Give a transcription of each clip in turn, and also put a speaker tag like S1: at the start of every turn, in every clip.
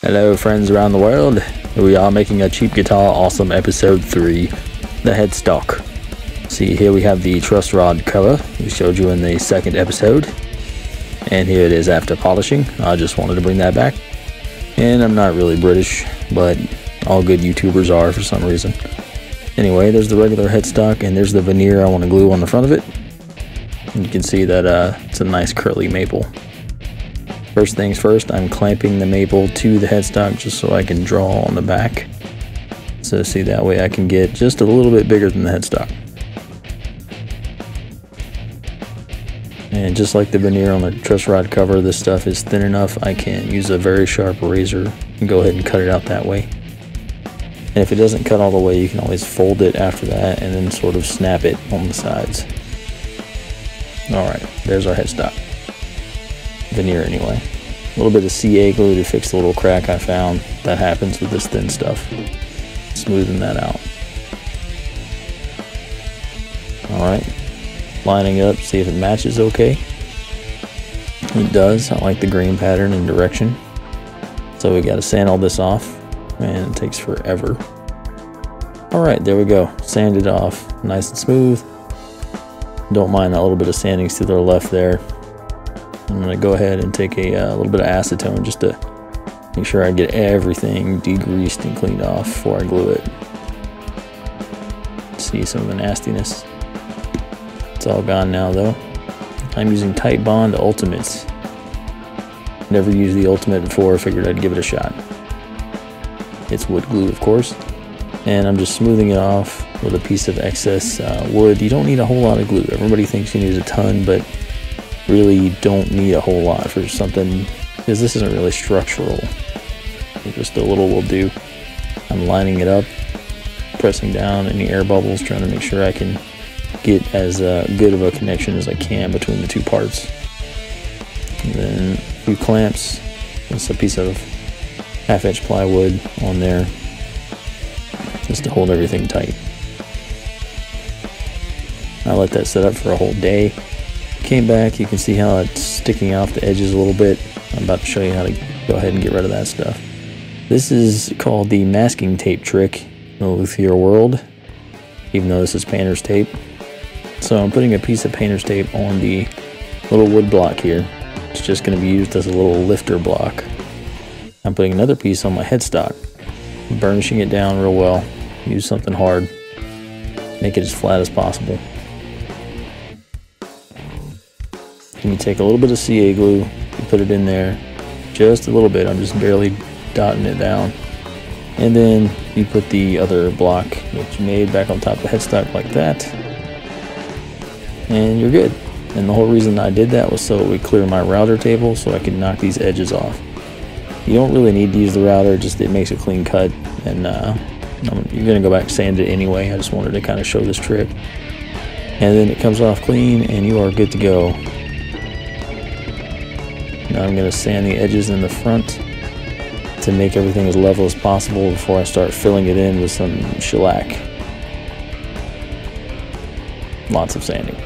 S1: Hello friends around the world, we are making a cheap guitar awesome episode 3, the Headstock. See, here we have the Truss Rod cover we showed you in the second episode, and here it is after polishing. I just wanted to bring that back, and I'm not really British, but all good YouTubers are for some reason. Anyway, there's the regular headstock, and there's the veneer I want to glue on the front of it. And you can see that it's a nice curly maple. First things first, I'm clamping the maple to the headstock just so I can draw on the back. So see, that way I can get just a little bit bigger than the headstock. And just like the veneer on the truss rod cover, this stuff is thin enough I can use a very sharp razor and go ahead and cut it out that way. And if it doesn't cut all the way, you can always fold it after that and then sort of snap it on the sides. Alright, there's our headstock. Veneer anyway. A little bit of CA glue to fix the little crack I found. That happens with this thin stuff. Smoothing that out. Alright, lining it up, see if it matches okay. It does. I like the green pattern and direction. So we gotta sand all this off. Man, it takes forever. Alright, there we go. Sand it off. Nice and smooth. Don't mind that little bit of sanding to the left there. I'm going to go ahead and take a little bit of acetone just to make sure I get everything degreased and cleaned off before I glue it. See some of the nastiness. It's all gone now though. I'm using Titebond Ultimates. Never used the Ultimate before, figured I'd give it a shot. It's wood glue, of course. And I'm just smoothing it off with a piece of excess wood. You don't need a whole lot of glue. Everybody thinks you need a ton, but really you don't need a whole lot for something, because this isn't really structural. Just a little will do. I'm lining it up, pressing down any air bubbles, trying to make sure I can get as good of a connection as I can between the two parts. And then a few clamps. Just a piece of 1/2-inch plywood on there, just to hold everything tight. I let that set up for a whole day. Came back, you can see how it's sticking off the edges a little bit. I'm about to show you how to go ahead and get rid of that stuff. This is called the masking tape trick in the luthier world, even though this is painter's tape. So I'm putting a piece of painter's tape on the little wood block here. It's just going to be used as a little lifter block. I'm putting another piece on my headstock, burnishing it down real well. Use something hard, make it as flat as possible. You take a little bit of CA glue, you put it in there, just a little bit. I'm just barely dotting it down. And then you put the other block that you made back on top of the headstock like that. And you're good. And the whole reason I did that was so it would clear my router table so I could knock these edges off. You don't really need to use the router, just it makes a clean cut. And you're going to go back and sand it anyway. I just wanted to kind of show this trick. And then it comes off clean and you are good to go. Now I'm going to sand the edges in the front to make everything as level as possible before I start filling it in with some shellac. Lots of sanding.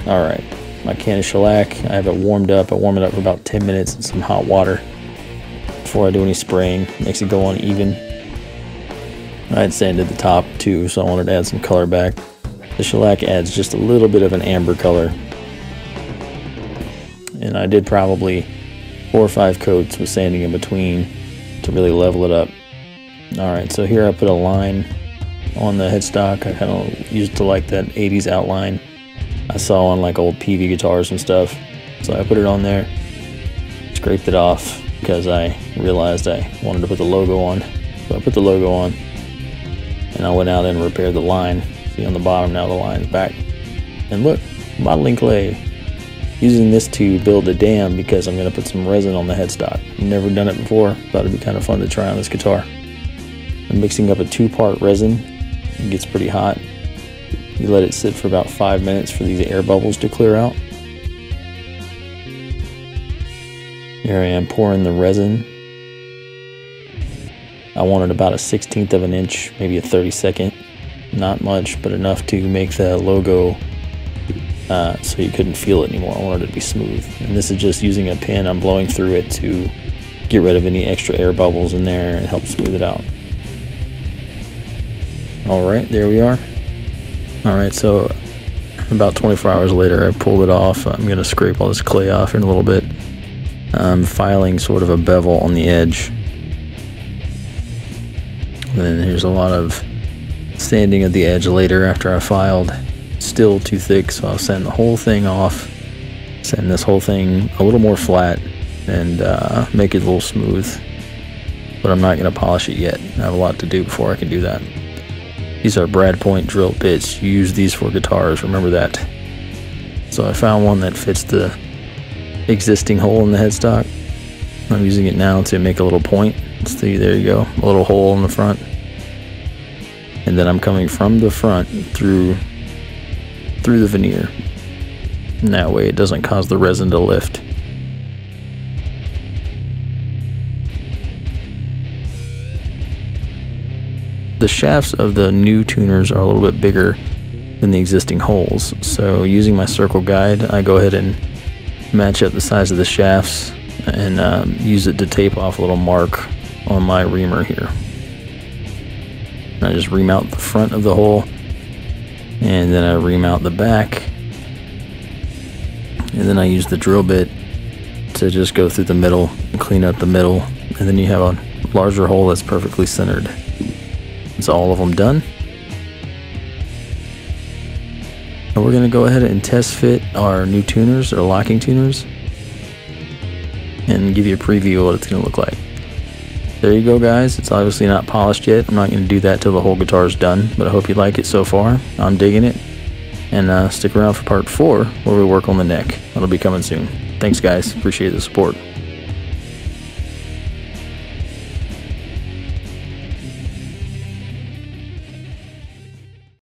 S1: Alright, my can of shellac, I have it warmed up. I warm it up for about 10 minutes in some hot water before I do any spraying. Makes it go on even. I had sanded the top too, so I wanted to add some color back. The shellac adds just a little bit of an amber color. And I did probably 4 or 5 coats with sanding in between to really level it up. Alright, so here I put a line on the headstock. I kind of used to like that 80s outline I saw on like old PV guitars and stuff. So I put it on there, scraped it off because I realized I wanted to put the logo on. So I put the logo on and I went out and repaired the line. See on the bottom now the line's back. And look, modeling clay. Using this to build a dam because I'm going to put some resin on the headstock. Never done it before, thought it'd be kind of fun to try on this guitar. I'm mixing up a 2-part resin. It gets pretty hot. You let it sit for about 5 minutes for these air bubbles to clear out. Here I am pouring the resin. I wanted about a 1/16 of an inch, maybe a 32nd. Not much, but enough to make the logo so you couldn't feel it anymore. I wanted it to be smooth. And this is just using a pin. I'm blowing through it to get rid of any extra air bubbles in there and help smooth it out. Alright, there we are. Alright, so about 24 hours later I pulled it off. I'm going to scrape all this clay off in a little bit. I'm filing sort of a bevel on the edge. And then here's a lot of sanding at the edge later after I filed. Still too thick, so I'll sand the whole thing off. Sand this whole thing a little more flat and make it a little smooth. But I'm not going to polish it yet. I have a lot to do before I can do that. These are Brad Point drill bits. You use these for guitars, remember that. So I found one that fits the existing hole in the headstock. I'm using it now to make a little point. See, there you go, a little hole in the front. And then I'm coming from the front through the veneer. And that way it doesn't cause the resin to lift. The shafts of the new tuners are a little bit bigger than the existing holes, so using my circle guide I go ahead and match up the size of the shafts and use it to tape off a little mark on my reamer here. And I just ream out the front of the hole and then I ream out the back, and then I use the drill bit to just go through the middle and clean up the middle, and then you have a larger hole that's perfectly centered. It's all of them done. And we're going to go ahead and test fit our new tuners, or locking tuners, and give you a preview of what it's going to look like. There you go, guys. It's obviously not polished yet. I'm not going to do that till the whole guitar is done, but I hope you like it so far. I'm digging it. And stick around for part 4 where we work on the neck. That'll be coming soon. Thanks, guys. Appreciate the support.